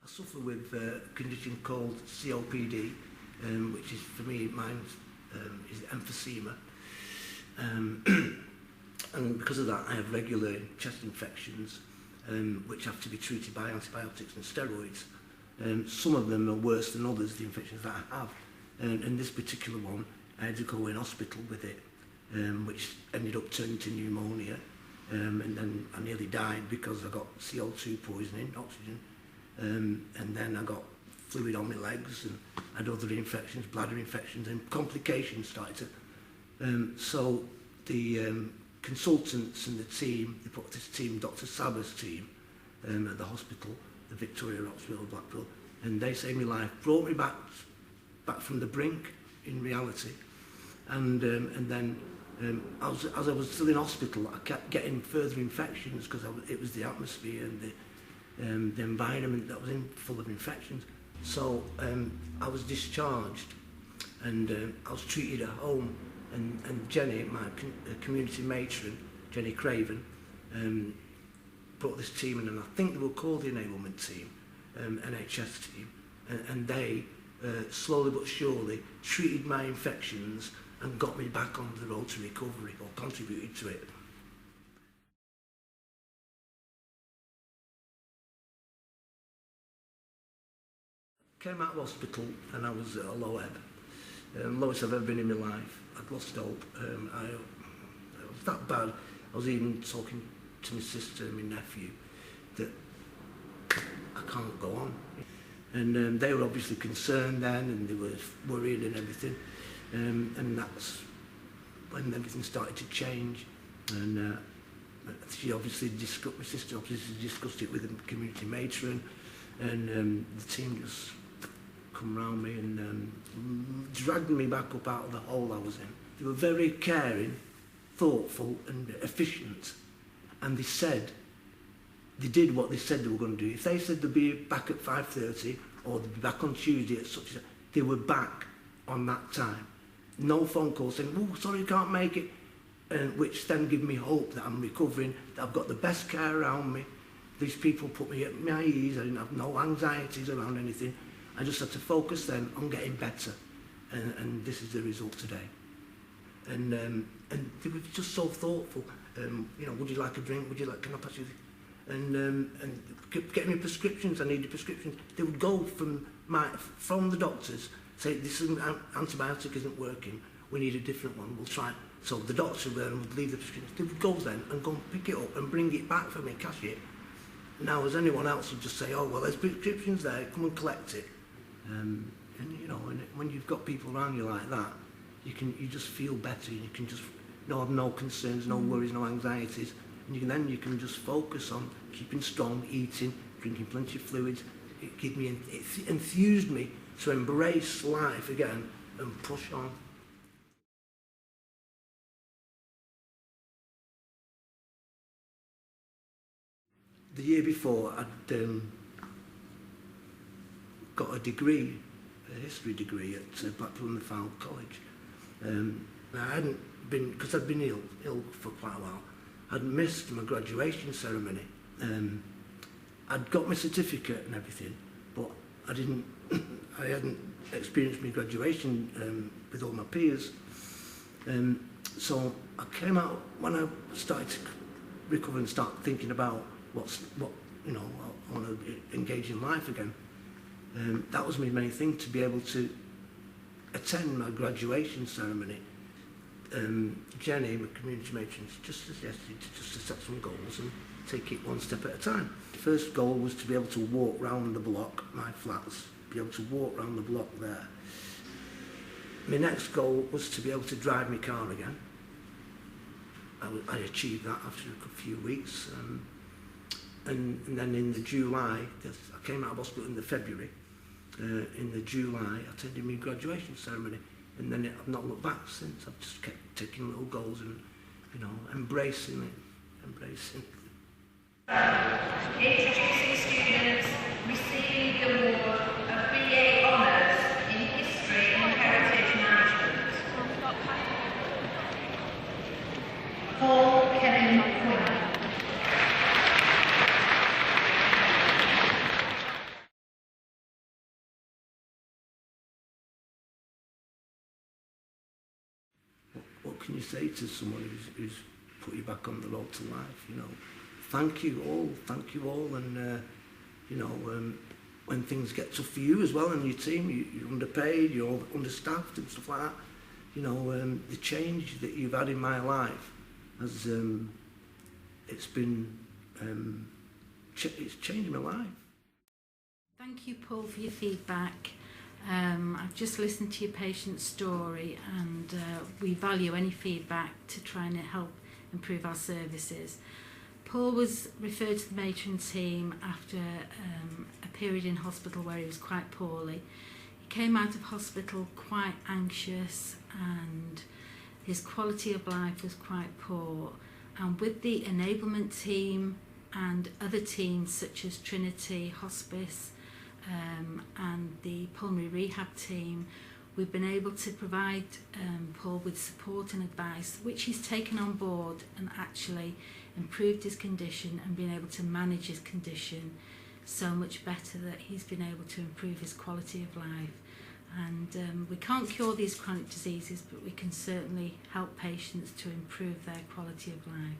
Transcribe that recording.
I suffer with a condition called COPD, which is, for me, mine is emphysema. And because of that, I have regular chest infections, which have to be treated by antibiotics and steroids. Some of them are worse than others, the infections that I have. And this particular one, I had to go in hospital with it, which ended up turning to pneumonia. And then I nearly died because I got CO2 poisoning, oxygen. And then I got fluid on my legs and had other infections, bladder infections, and complications started to. So the consultants and the team, they put this team, Dr. Saba's team, at the hospital, the Victoria Hospital, Blackpool, and they saved my life, brought me back from the brink in reality. And then as I was still in hospital, I kept getting further infections because it was the atmosphere and the environment that was full of infections. So I was discharged and I was treated at home. And Jenny, my community matron, Jenny Craven, brought this team in, and I think they were called the Enablement Team, NHS team, and they slowly but surely treated my infections and got me back on the road to recovery, or contributed to it. Came out of hospital and I was at a low ebb. Lowest I've ever been in my life. I'd lost hope. It was that bad. I was even talking to my sister and my nephew that I can't go on. And they were obviously concerned then, and they were worried and everything. And that's when everything started to change. And she obviously my sister obviously discussed it with the community matron, and the team just come round me and dragged me back up out of the hole I was in. They were very caring, thoughtful and efficient, and they did what they said they were going to do. If they said they'd be back at 5:30 or they'd be back on Tuesday at such and such, they were back on that time. No phone call saying, "Oh, sorry, you can't make it," which then give me hope that I'm recovering, that I've got the best care around me. These people put me at my ease. I didn't have no anxieties around anything. I just had to focus then on getting better, and this is the result today. And they were just so thoughtful. You know, would you like a drink? Would you like? Can I pass you? And getting me prescriptions. I needed prescriptions. They would go from the doctors, say this antibiotic isn't working. We need a different one. We'll try it. So the doctor would leave the prescription. They would go then and go and pick it up and bring it back for me, cash it. Now, as anyone else would just say, "Oh, well, there's prescriptions there. Come and collect it." And you know, when you've got people around you like that, you just feel better. You can just have no concerns, no worries, no anxieties, and you can just focus on keeping strong, eating, drinking plenty of fluids. It enthused me to embrace life again and push on. The year before, I'd got a degree, a history degree at Blackpool and the Fylde College. I hadn't been, because I'd been ill for quite a while, I'd missed my graduation ceremony. I'd got my certificate and everything, but I hadn't experienced my graduation with all my peers. So I came out, when I started to recover and start thinking about I want to engage in life again. That was my main thing, to be able to attend my graduation ceremony. Jenny, my community matron, just suggested to set some goals and take it one step at a time. The first goal was to be able to walk round the block, my flats, be able to walk round the block there. My next goal was to be able to drive my car again. I achieved that after a few weeks. And then in the July, I came out of hospital in the February. In the July, I attended my graduation ceremony, and then I've not looked back since. I've just kept taking little goals and, embracing it, embracing. Introducing students receiving the award of BA Honours in History and Heritage Management. Paul Kevin Quinn. can you say to someone who's put you back on the road to life? You know, thank you all, and you know, when things get tough for you as well and your team, you're underpaid, you're understaffed and stuff like that. You know, the change that you've had in my life has it's been it's changed my life. Thank you, Paul, for your feedback. I've just listened to your patient story, and we value any feedback to try and help improve our services. Paul was referred to the matron team after a period in hospital where he was quite poorly. He came out of hospital quite anxious, and his quality of life was quite poor. And with the enablement team and other teams such as Trinity Hospice and the pulmonary rehab team, we've been able to provide Paul with support and advice, which he's taken on board and actually improved his condition and been able to manage his condition so much better that he's been able to improve his quality of life. And we can't cure these chronic diseases, but we can certainly help patients to improve their quality of life.